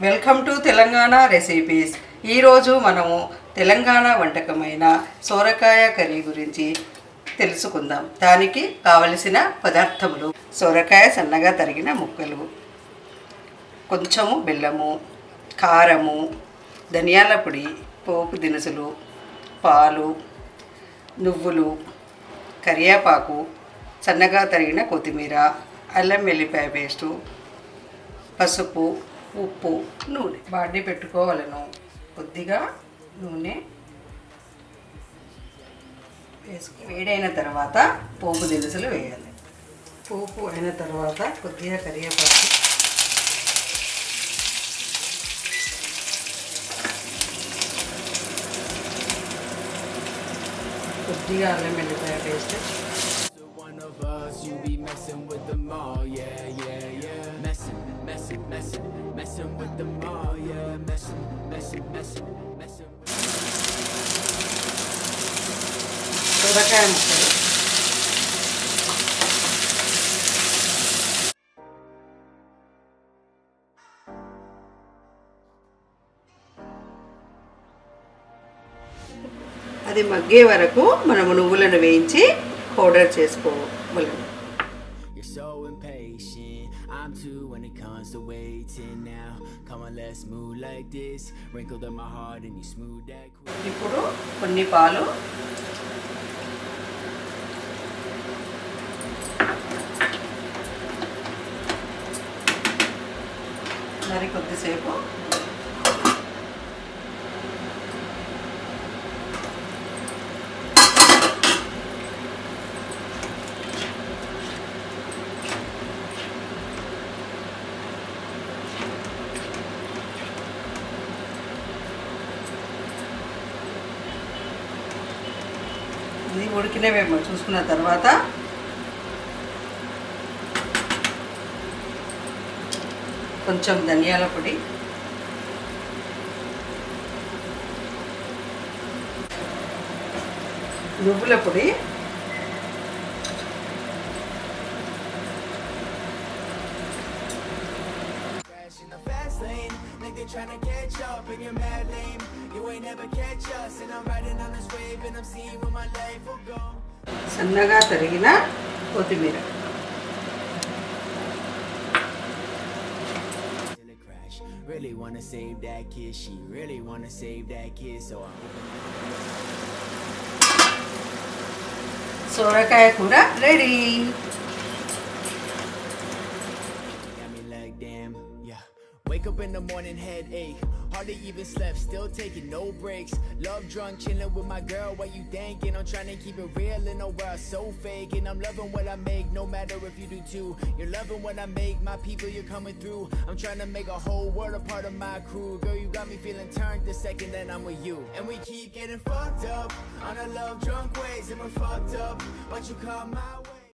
Welcome to Telangana recipes. ఈరోజు మనము తెలంగాణ వంటకమైన సోరకాయ కర్రీ గురించి తెలుసుకుందాం. దానికి కావలసిన పదార్థములు: సోరకాయ సన్నగా తరిగిన ముక్కలు, కొంచెము బెల్లము, కారము, ధనియాల పొడి, పోపు దినుసులు, పాలు, నువ్వులు, కరివేపాకు, సన్నగా తరిగిన కొత్తిమీర, అల్లం వెల్లిపాయ పేస్టు, పసుపు, ఉప్పు, నూనె. బాడీ పెట్టుకోవాలను. కొద్దిగా నూనె వేడైన తర్వాత పోపు దినుసులు వేయాలి. పోపు అయిన తర్వాత కొద్దిగా కరివేపాకు, కొద్దిగా అల్లం వెల్లిపాయ పేస్ట్, సొరకాయ ముక్కలు, అది మగ్గే వరకు మనము నువ్వులను వేయించి పౌడర్ చేసుకోవాలి. I'm too when it comes to waiting now. Come on, let's move like this. Wrinkled up my heart and you smooth that. ఇప్పుడు కొన్ని పాలు, మరి కొద్దిసేపు ఇది ఉడికినవేమో చూసుకున్న తర్వాత కొంచెం ధనియాల పొడి, నువ్వుల పొడి, trying to catch up and you're mad lame. You ain't never catch us and I'm riding on this wave and I'm seeing where my life will go. సన్నగా తరిగిన కొత్తిమీర, really wanna save that kid, she really wanna save that kid, so సోరకాయ కూర ready. Wake up in the morning, headache, hardly even slept, still taking no breaks. Love drunk, chilling with my girl, what you thinking? I'm trying to keep it real in a world so fake. And I'm loving what I make, no matter if you do too. You're loving what I make, my people, you're coming through. I'm trying to make a whole world a part of my crew. Girl, you got me feeling turned the second that I'm with you. And we keep getting fucked up on a love drunk ways, and we're fucked up, but you come my way.